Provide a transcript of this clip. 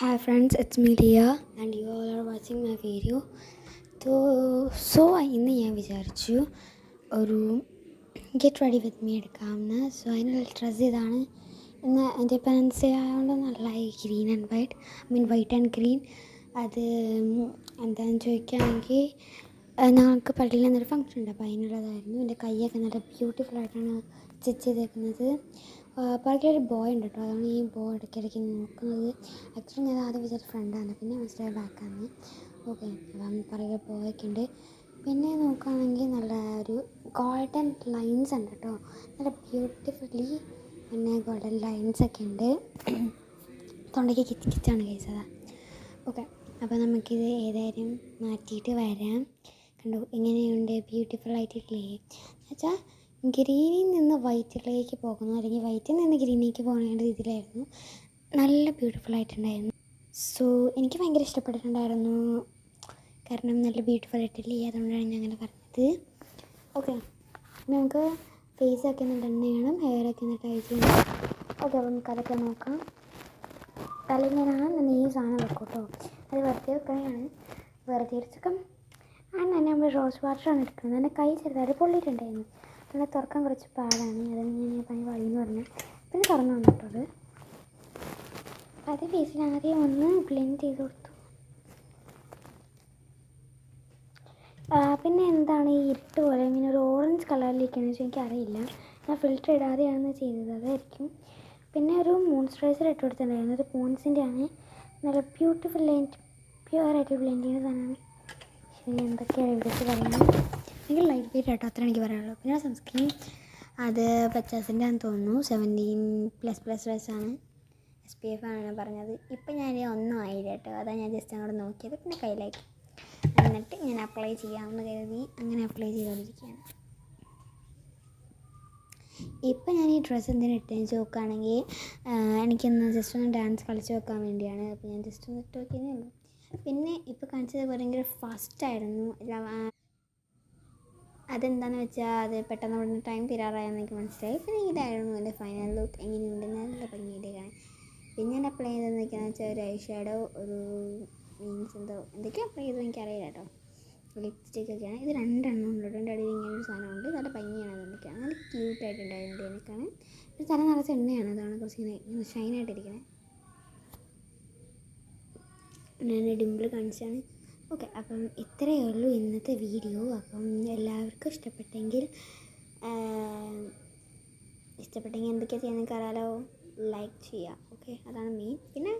Hi friends, it's me Leah and you all are watching my video. ഇന്ന് ഞാൻ വിചാരിച്ചു ഒരു ഗെറ്റ് റെഡി വിത്ത് മീ എടുക്കാമെന്ന്. അതിനുള്ള ഡ്രസ്സ് ഇതാണ്. ഇന്ന് ഇൻഡിപെൻഡൻസ് ഡേ ആയതുകൊണ്ട് നല്ല green and white and green. അത് എന്താണെന്ന് ചോദിക്കുകയാണെങ്കിൽ ഞങ്ങൾക്ക് പള്ളിയിൽ നിന്നൊരു ഫംഗ്ഷൻ ഉണ്ട്, അപ്പോൾ അതിനുള്ളതായിരുന്നു. എൻ്റെ കൈയൊക്കെ നല്ല ബ്യൂട്ടിഫുള്ളായിട്ടാണ് സ്റ്റിച്ച് ചെയ്തേക്കുന്നത്. പുറകിലൊരു ബോയ് ഉണ്ട് കേട്ടോ, അതാണ് ഈ ബോയ് ഇടയ്ക്കിടയ്ക്ക് നോക്കുന്നത്. ആക്ച്വലി ഞാൻ ആദ്യം വിചാരിച്ച ഫ്രണ്ടാണ്, പിന്നെ മനസ്സിലായ ബാക്കാണ്. ഓക്കെ, അപ്പം പുറകെ ബോയൊക്കെ ഉണ്ട്. പിന്നെ നോക്കുകയാണെങ്കിൽ നല്ല ഒരു ഗോൾഡൻ ലൈൻസ് ഉണ്ട് കേട്ടോ, നല്ല ബ്യൂട്ടിഫുള്ളി പിന്നെ ഗോൾഡൻ ലൈൻസൊക്കെ ഉണ്ട്. തൊണ്ടയ്ക്ക് കിച്ചാണ് കഴിച്ചത്. ഓക്കെ, അപ്പോൾ നമുക്കിത് ഏതായാലും മാറ്റിയിട്ട് വരാം. കണ്ടു എങ്ങനെയുണ്ട്, ബ്യൂട്ടിഫുൾ ആയിട്ടില്ലേ? എന്നുവെച്ചാൽ ഗ്രീനിൽ നിന്ന് വൈറ്റിലേക്ക് പോകുന്നു, അല്ലെങ്കിൽ വൈറ്റിൽ നിന്ന് ഗ്രീനിലേക്ക് പോകുന്ന രീതിയിലായിരുന്നു. നല്ല ബ്യൂട്ടിഫുൾ ആയിട്ടുണ്ടായിരുന്നു. എനിക്ക് ഭയങ്കര ഇഷ്ടപ്പെട്ടിട്ടുണ്ടായിരുന്നു, കാരണം നല്ല ബ്യൂട്ടിഫുൾ ആയിട്ടില്ലേ, അതുകൊണ്ടാണ് ഞാൻ അങ്ങനെ പറഞ്ഞത്. ഓക്കെ, നമുക്ക് ഫേസൊക്കെ ഒന്ന് ഡൺ ചെയ്യണം, ഹെയറൊക്കെ ഒന്ന് ടൈ ചെയ്യണം. ഓക്കെ, അപ്പോൾ നമുക്ക് അതൊക്കെ നോക്കാം. തലയിലാണ് ഈ സാധനം വെക്കും കേട്ടോ, അത് വെറുതെ വെക്കുകയാണ്. വെറുതെ ഇരിച്ചൊക്കെ നമ്മൾ റോസ് വാട്ടറാണ് എടുക്കുന്നത്. എൻ്റെ കൈ ചെറുതായിട്ട് പൊള്ളിയിട്ടുണ്ടായിരുന്നു, അങ്ങനെ തുറക്കാൻ കുറച്ച് പാടാണ്. അതാണ് ഞാൻ പണി വഴിയെന്ന് പറഞ്ഞു. പിന്നെ തുറന്നു വന്നിട്ടത് അത് ഫേസിൽ ആദ്യം ഒന്ന് ബ്ലെൻഡ് ചെയ്ത് കൊടുത്തു. പിന്നെ എന്താണ് ഈ ഇരുട്ട് പോലെ ഇങ്ങനെ ഒരു ഓറഞ്ച് കളറിലേക്കാണെന്ന് വെച്ചാൽ എനിക്കറിയില്ല, ഞാൻ ഫിൽറ്റർ ഇടാതെയാണ് ചെയ്തത്, അതായിരിക്കും. പിന്നെ ഒരു മോയ്സ്ചറൈസർ ഇട്ട് കൊടുത്തിട്ടുണ്ടായിരുന്നു, അത് പോൺസിൻ്റെ ആണ്. നല്ല ബ്യൂട്ടിഫുൾ പ്യുവറായിട്ട് ബ്ലെൻഡ് ചെയ്യുന്ന സാധനമാണ്. ശരി, എന്തൊക്കെയാണ് ഇവിടേക്ക് പറയുന്നത്? എനിക്ക് ലൈറ്റ് വെയിറ്റ് ആട്ടോ, അത്ര എനിക്ക് പറയാനുള്ളൂ. പിന്നെ സൺസ്ക്രീൻ അത് പച്ചാസിൻ്റെ ആണെന്ന് തോന്നുന്നു, 17++ ആണ്, SPF ആണ് പറഞ്ഞത്. ഇപ്പം ഞാൻ ഒന്നും ആയില്ല കേട്ടോ, അതാണ് ഞാൻ ജസ്റ്റ് അങ്ങോട്ട് നോക്കിയത്. പിന്നെ കയ്യിലേക്ക് എന്നിട്ട് ഞാൻ അപ്ലൈ ചെയ്യാമെന്ന് കരുതി അങ്ങനെ അപ്ലൈ ചെയ്തുകൊണ്ടിരിക്കുകയാണ്. ഇപ്പം ഞാൻ ഈ ഡ്രസ്സ് എന്തിനാ ഇട്ടെന്ന് നോക്കുകയാണെങ്കിൽ എനിക്കൊന്ന് ജസ്റ്റ് ഒന്ന് ഡാൻസ് കളിച്ച് വെക്കാൻ വേണ്ടിയാണ്. അപ്പോൾ ഞാൻ ജസ്റ്റ് ഒന്ന് ഇട്ട് നോക്കിയതേ ഉള്ളൂ. പിന്നെ ഇപ്പോൾ കാണിച്ചത് ഭയങ്കര ഫാസ്റ്റായിരുന്നു. അതെന്താണെന്ന് വെച്ചാൽ അത് പെട്ടെന്ന് അവിടെ ടൈം തീരാറായെന്ന് എനിക്ക് മനസ്സിലായി. പിന്നെ ഇതായിരുന്നു എൻ്റെ ഫൈനൽ ലുക്ക്. എങ്ങനെയുണ്ട്? നല്ല ഭംഗിയുടെ കാണാൻ. പിന്നെ ഞാൻ അപ്ലൈ ചെയ്തതെന്ന് വെച്ചാൽ ഒരു ഐ ഷാഡോ, ഒരു എന്തൊക്കെയോ അപ്ലൈ ചെയ്തത് എനിക്കറിയില്ല കേട്ടോ. ലിപ്സ്റ്റിക്കൊക്കെയാണ്. ഇത് 2 എണ്ണം ഉണ്ട്. എൻ്റെ അടിയിൽ ഇങ്ങനെ ഒരു സാധനമുണ്ട്, നല്ല ഭംഗിയാണ്. അതൊക്കെയാണ് നല്ല ക്യൂട്ടായിട്ടുണ്ടായിരുന്നു എനിക്കാണ്. പിന്നെ തല നിറച്ച എണ്ണയാണ്, അതാണ് കുറച്ച് ഇങ്ങനെ ഷൈനായിട്ടിരിക്കുന്നത്. ഞാൻ ഡിംപിൾ കാണിച്ചാണ്. ഓക്കെ, അപ്പം ഇത്രയേ ഉള്ളൂ ഇന്നത്തെ വീഡിയോ. അപ്പം എല്ലാവർക്കും ഇഷ്ടപ്പെട്ടെങ്കിൽ എന്തൊക്കെയാണ് ചെയ്യാൻ നിങ്ങൾക്ക് അറിയാലോ, ലൈക്ക് ചെയ്യുക. ഓക്കെ, അതാണ് മെയിൻ. പിന്നെ